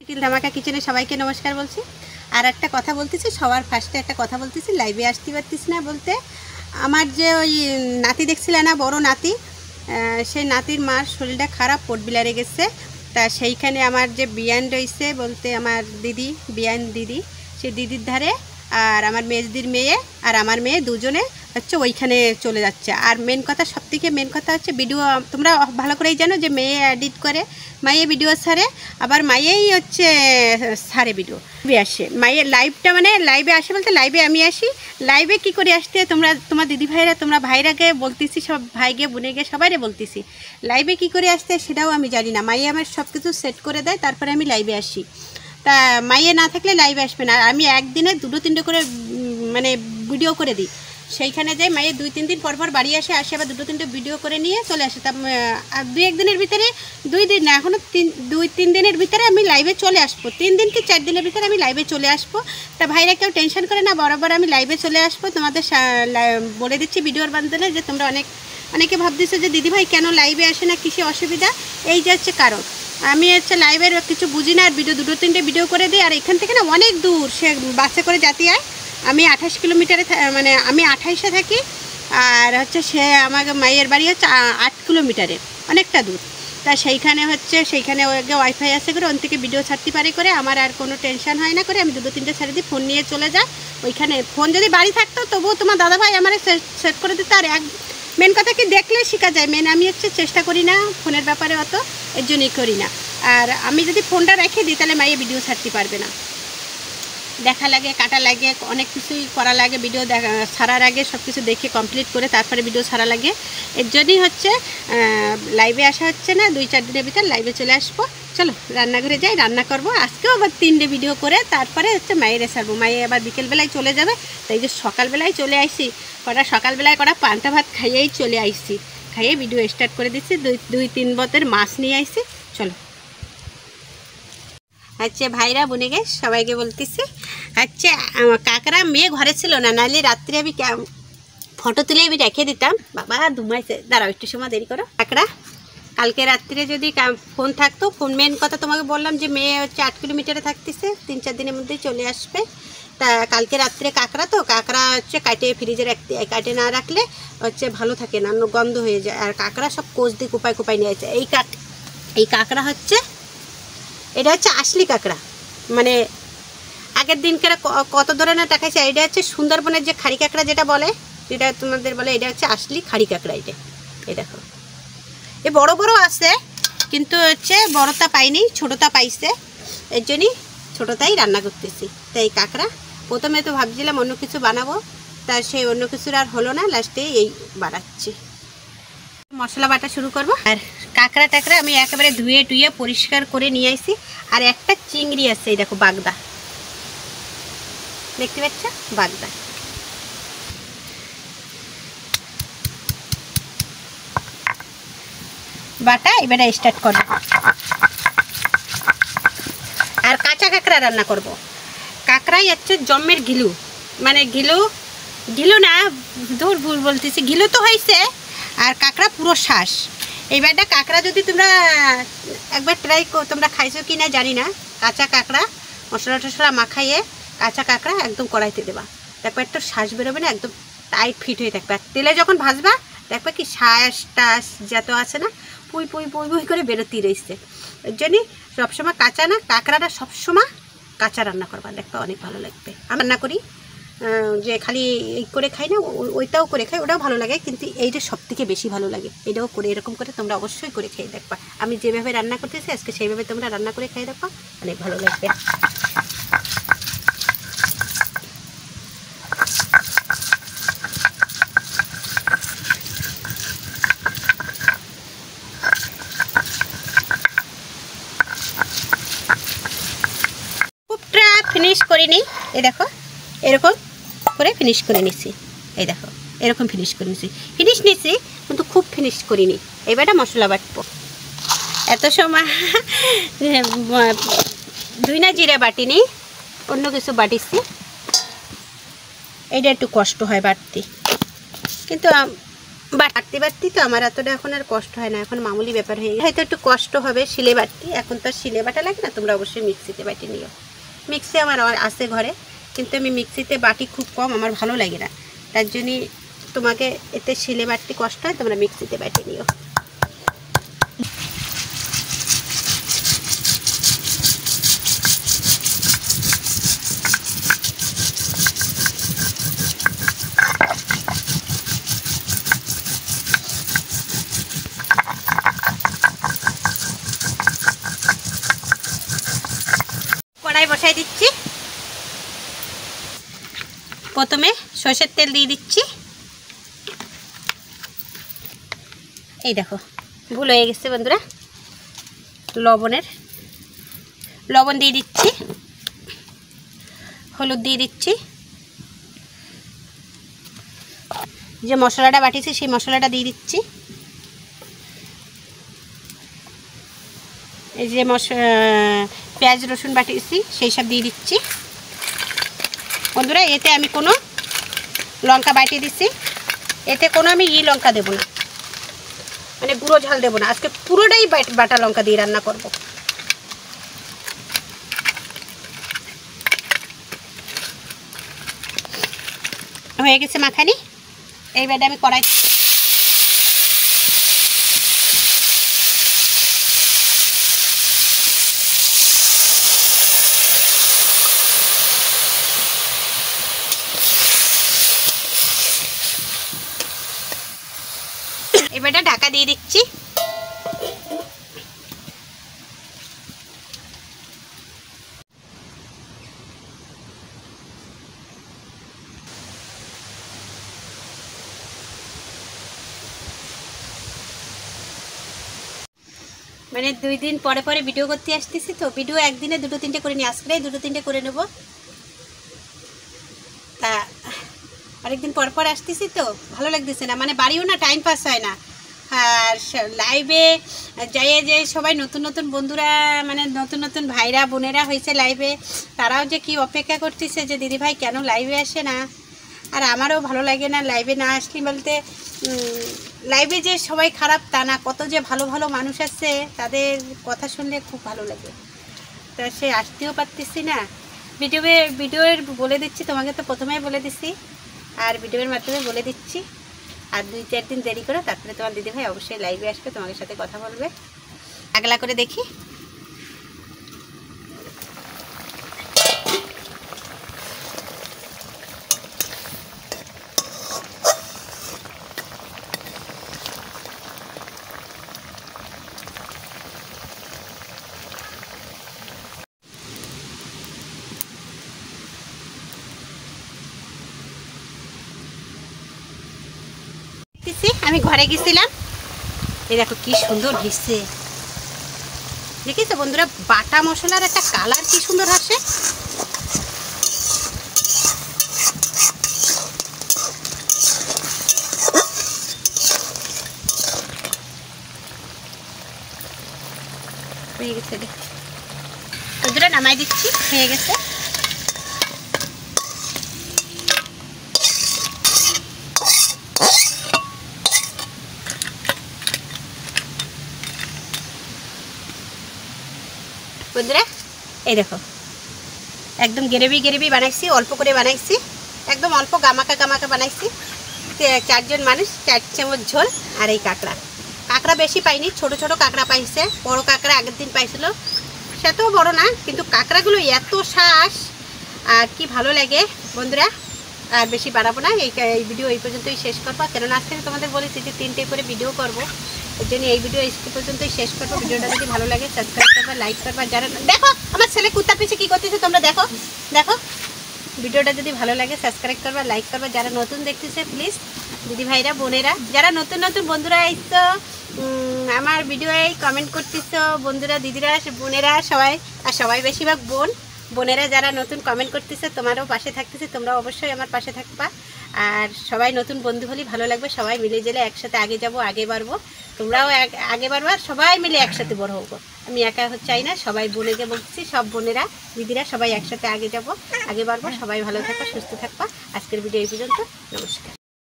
Little ধামাকা কিচেনে সবাইকে নমস্কার বলছি। আর একটা কথা বলতেছি, সবার ফার্স্টে একটা কথা বলতেছি, লাইভে আসতে পারতিস না বলতে আমার যে ওই নাতি দেখছিল না, বড় নাতি, সেই নাতির মার শরীরটা খারাপ, পোর্টবিলারে গেছে। তা সেইখানে আমার যে বিয়ান রয়েছে বলতে আমার দিদি, বিয়ান দিদি, সেই দিদির ধারে আর আমার মেজদির মেয়ে আর আমার মেয়ে দুজনে হচ্ছে ওইখানে চলে যাচ্ছে। আর মেন কথা, সবথেকে মেন কথা হচ্ছে ভিডিও তোমরা ভালো করেই জানো যে মেয়ে এডিট করে, মাইয়ে ভিডিও ছাড়ে, আবার মাইয়েই হচ্ছে ছাড়ে ভিডিও আসে। মাইয়ের লাইভটা মানে লাইভে আসে বলতে লাইভে আমি আসি, লাইভে কি করে আসতে তোমরা তোমার দিদি ভাইরা, তোমরা ভাইরাকে বলতেছি, সব ভাইকে বোনেকে সবাইরে বলতেছি লাইভে কি করে আসতে সেটাও আমি জানি না। মাইয়ে আমার সব কিছু সেট করে দেয়, তারপরে আমি লাইভে আসি। তা মাইয়ে না থাকলে লাইভে আসবে না। আমি একদিনে দুটো তিনটে করে মানে ভিডিও করে দিই, সেইখানে যাই মাইয়ে 2-3 দিন পর পর বাড়ি আসে আবার দুটো তিনটে ভিডিও করে নিয়ে চলে আসে। তা 2-1 দিনের ভিতরে, 2 দিন না, এখনও 2-3 দিনের ভিতরে আমি লাইভে চলে আসবো। 3 দিন কি 4 দিনের ভিতরে আমি লাইভে চলে আসবো। তা ভাইরা কেউ টেনশন করে না, বরাবর আমি লাইভে চলে আসবো। তোমাদের বলে দিচ্ছি ভিডিওর মাধ্যমে যে তোমরা অনেকে ভাবতেছো যে দিদিভাই কেন লাইভে আসে না, কিসে অসুবিধা। এই যে হচ্ছে কারণ, আমি হচ্ছে লাইভের কিছু বুঝি না, আর ভিডিও 2-3টে ভিডিও করে দিই। আর এখান থেকে না অনেক দূর, সে বাসে করে যেতে হয়। আমি 28 কিলোমিটারে, মানে আমি 28-এ থাকি, আর হচ্ছে সে আমাকে মাইয়ের বাড়ি হচ্ছে 8 কিলোমিটারে, অনেকটা দূর। তা সেইখানে ওকে ওয়াইফাই আছে করে ওন থেকে ভিডিও ছাড়তে পারি করে আমার আর কোনো টেনশন হয় না করে আমি 2-3টে ছেড়ে দিই, ফোন নিয়ে চলে যায় ওইখানে। ফোন যদি বাড়ি থাকতো তবুও তোমার দাদাভাই আমার সেট করে দিত। আর মেন কথা কি, দেখলে শেখা যায়। মেন আমি হচ্ছে চেষ্টা করি না ফোনের ব্যাপারে অত, এর জন্যই করি না। আর আমি যদি ফোনটা রেখে দিই তাহলে মাইয়ে ভিডিও ছাড়তে পারবে না, দেখা লাগে, কাটা লাগে, অনেক কিছুই করা লাগে। ভিডিও ছাড়ার আগে সব কিছু দেখে কমপ্লিট করে তারপরে ভিডিও ছাড়া লাগে। এর জন্যই হচ্ছে লাইভে আসা হচ্ছে না। 2-4 দিনের ভিতর লাইভে চলে আসবো। চলো রান্নাঘরে যাই, রান্না করব। আজকেও আবার 3টে ভিডিও করে তারপরে হচ্ছে মায়েরে ছাড়বো। মায়ে আবার বিকেলবেলায় চলে যাবে, তাই যে সকালবেলায় চলে আসি, সকালবেলায় পান্তা ভাত খাইয়েই চলে আসছি, খাইয়ে ভিডিও স্টার্ট করে দিচ্ছি। 2-3 বোতল মাছ নিয়ে আসছি। চলো আচ্ছা ভাইরা বোনেকে সবাইকে বলতেছি, আচ্ছা কাকরা মেয়ে ঘরে ছিল না, নাহলে রাত্রে আমি ফটো তুলে আমি রেখে দিতাম। বাবা ধুমাইছে, দাঁড়াও একটু সময় দেরি করো। কাকরা কালকে রাত্রে যদি ফোন থাকতো, ফোন মেন কথা তোমাকে বললাম যে মেয়ে হচ্ছে 8 কিলোমিটারে থাকতেছে, 3-4 দিনের মধ্যেই চলে আসবে। তা কালকে রাত্রে কাকরা হচ্ছে কাটে ফ্রিজে রাখতে, কাটে না রাখলে হচ্ছে ভালো থাকে না, গন্ধ হয়ে যায়। আর কাকরা সব কোষ দিয়ে কোপায় নিয়ে আছে। এই কাকরা হচ্ছে, এটা হচ্ছে আসলি কাঁকড়া, মানে আগের দিনকার কত ধরনের টাকাইছে। এটা হচ্ছে সুন্দরবনের যে খাড়ি কাঁকড়া যেটা বলে, যেটা তোমাদের বলে, এটা হচ্ছে আসলি খাড়ি কাঁকড়া। এই দেখো, এ বড় বড় আছে, কিন্তু হচ্ছে বড়টা পাইনি, ছোটটা পাইছে, এর জন্যই ছোটটাই রান্না করতেছি। তাই কাঁকড়া প্রথমে তো ভাবছিলাম অন্য কিছু বানাবো, তা সেই অন্য কিছুর আর হলো না, লাস্টে এই বানাচ্ছি। মশলা বাটা শুরু করব। আর কাঁকড়া টাকড়া আমি একেবারে ধুয়ে টুয়ে পরিষ্কার করে নিয়ে আসি। আর একটা চিংড়ি আছে, এই দেখো বাগদা, দেখতে পাচ্ছ বাগদা। বাটা এবারে স্টার্ট করব। আর কাঁচা কাঁকড়া রান্না করব। কাঁকড়াই হচ্ছে জম্মের ঘিলু, মানে ঘিলু না, দূর ভুল বলতেছি, ঘিলু তো হয়েছে। আর কাঁকড়া পুরো শ্বাস। এইবারটা কাঁকড়া যদি তোমরা একবার তোমরা খাইছো কি না জানি না, কাঁচা কাঁকড়া মশলা টশলা মাখাইয়ে কাঁচা কাঁকড়া একদম কড়াইতে দেবা, দেখবা একটু শ্বাস বেরোবে না, একদম টাইট ফিট হয়ে থাকবে। আর তেলে যখন ভাজবা দেখবা কি শ্বাস টাস যত আছে না, পুই করে বেরোতেই রয়েছে। এর জন্যই সবসময় কাঁচা না, কাঁকড়াটা সবসময় কাঁচা রান্না করবা, দেখবা অনেক ভালো লাগবে। আমি রান্না করি যে খালি এই করে খাই না, ওইটাও করে খাই, ওটাও ভালো লাগে, কিন্তু এইটা সবথেকে বেশি ভালো লাগে। এটাও করে এরকম করে তোমরা অবশ্যই করে খেয়ে দেখবা। আমি যেভাবে রান্না করতেছি আজকে সেইভাবে তোমরা রান্না করে খেয়ে দেখবা, অনেক ভালো লাগবে। খুবটা ফিনিশ করিনি, এই দেখো এরকম করে ফিনিশ করে নিছি, এই দেখো এরকম ফিনিশ করে নিছি, কিন্তু খুব ফিনিশ করিনি। এবারটা মশলা বাটবো। এত সময় 2 জিরা বাটিনি, অন্য কিছু বাটিছি। এটা একটু কষ্ট হয় বাটতে, কিন্তু বাটতে বাটতে তো আমার এতটা এখন আর কষ্ট হয় না, এখন মামুলি ব্যাপার হয়ে গেছে। হয়তো একটু কষ্ট হবে শিলে বাটতে, এখন তো আর শিলে বাটা লাগে না, তোমরা অবশ্যই মিক্সিতে বাটি নিও। মিক্সি আমার আছে ঘরে, কিন্তু আমি মিক্সিতে বাটি খুব কম, আমার ভালো লাগে না, তার জন্যই তোমাকে এতে শিলে বাটতে কষ্ট হয়, তোমরা মিক্সিতে বাটি নিও। কড়াই বসাই দিচ্ছি, প্রথমে সরষের তেল দিয়ে দিচ্ছি। এই দেখো ভুল হয়ে গেছে বন্ধুরা, লবণ দিয়ে দিচ্ছি, হলুদ দিয়ে দিচ্ছি, যে মশলাটা বাটিছি সেই মশলাটা দিয়ে দিচ্ছি, এই যে পেঁয়াজ রসুন বাটিছি সেই সব দিয়ে দিচ্ছি। বন্ধুরা এতে আমি কোনো লঙ্কা বাটিয়ে দিচ্ছি, এতে কোনো আমি লঙ্কা দেবো না, মানে গুঁড়ো ঝাল দেবো না, আজকে পুরোটাই বাটা লঙ্কা দিয়ে রান্না করব। হয়ে গেছে মাখানি, এইবারে আমি কড়াই এবারে ঢাকা দিয়ে দিচ্ছি। মানে 2 দিন পরে পরে ভিডিও করতে আসতেছি, তো ভিডিও একদিনে 2-3টে করে নিয়ে আসলে 2-3টে করে নেব। তা অনেকদিন পর পর আসতেছি তো ভালো লাগতেছে না, মানে বাড়িও না টাইম পাস হয় না। আর লাইভে যাই যে সবাই নতুন নতুন বন্ধুরা, মানে নতুন নতুন ভাইরা বোনেরা হয়েছে লাইভে, তারাও যে কি অপেক্ষা করতেছে যে দিদিভাই কেন লাইভে আসে না। আর আমারও ভালো লাগে না লাইভে না আসলে, বলতে লাইভে যে সবাই খারাপ তা না, কত যে ভালো ভালো মানুষ আছে, তাদের কথা শুনলে খুব ভালো লাগে। তা সে আসতেও পারতেছি না। ভিডিওর বলে দিচ্ছি, তোমাকে তো প্রথমেই বলে দিচ্ছি, আর ভিডিওর মাধ্যমে বলে দিচ্ছি। আর 2-4 দিন দেরি করে তারপরে তোমার দিদিভাই অবশ্যই লাইভে আসবে, তোমাদের সাথে কথা বলবে। আগলা করে দেখি, আমি ঘরে গেছিলাম, এই দেখো কি সুন্দর হয়েছে, দেখেছো বন্ধুরা? বাটা মশলার একটা কালার কি সুন্দর আসে। হয়ে গেছে, বন্ধুরা নামাই দিচ্ছি, হয়ে গেছে। বন্ধুরা এই দেখো একদম গ্রেভি বানাইছি, অল্প করে বানাইছি, একদম অল্প গামাকা বানাইছি। 4 জন মানুষ 4 চামচ ঝোল। আর এই কাঁকড়া বেশি পাইনি, ছোট ছোট কাঁকড়া পাইছে, বড় কাঁকড়া আগের দিন পাইছিল, সেটাও বড় না, কিন্তু কাঁকড়াগুলো এত শ্বাস আর কি ভালো লাগে বন্ধুরা। আর বেশি বাড়াবো না, এই ভিডিও এই পর্যন্তই শেষ করবো, কেননা আজকে তোমাদের বলেছি যে 3টে করে ভিডিও করবো, এর জন্য এই ভিডিও এই পর্যন্তই শেষ করবো। ভিডিওটা যদি ভালো লাগে সাবস্ক্রাইব করবা, লাইক করবা। যারা দেখো আমার ছেলে কুত্তার পিছে কি করতেছে তোমরা দেখো। ভিডিওটা যদি ভালো লাগে সাবস্ক্রাইব করবা, লাইক করবা। যারা নতুন দেখতেছে প্লিজ দিদি ভাইরা বোনেরা, যারা নতুন বন্ধুরা আইছো আমার ভিডিওয়ে কমেন্ট করতেছো, বন্ধুরা দিদিরা বোনেরা সবাই বেশিরভাগ বোনেরা যারা নতুন কমেন্ট করতেছে, তোমারও পাশে থাকতেছে, তোমরা অবশ্যই আমার পাশে থাকবা। আর সবাই নতুন বন্ধু হলে ভালো লাগবে, সবাই মিলে জেলে একসাথে আগে যাব, আগে বাড়বো, তোমরাও আগে বাড়বো, আর সবাই মিলে একসাথে বড় হবো। আমি একা চাই না, সবাই বোনেকে বলছি, সব বোনেরা দিদিরা সবাই একসাথে আগে যাব, আগে বাড়বো। সবাই ভালো থাকবা, সুস্থ থাকবা। আজকের ভিডিও এই পর্যন্ত, নমস্কার।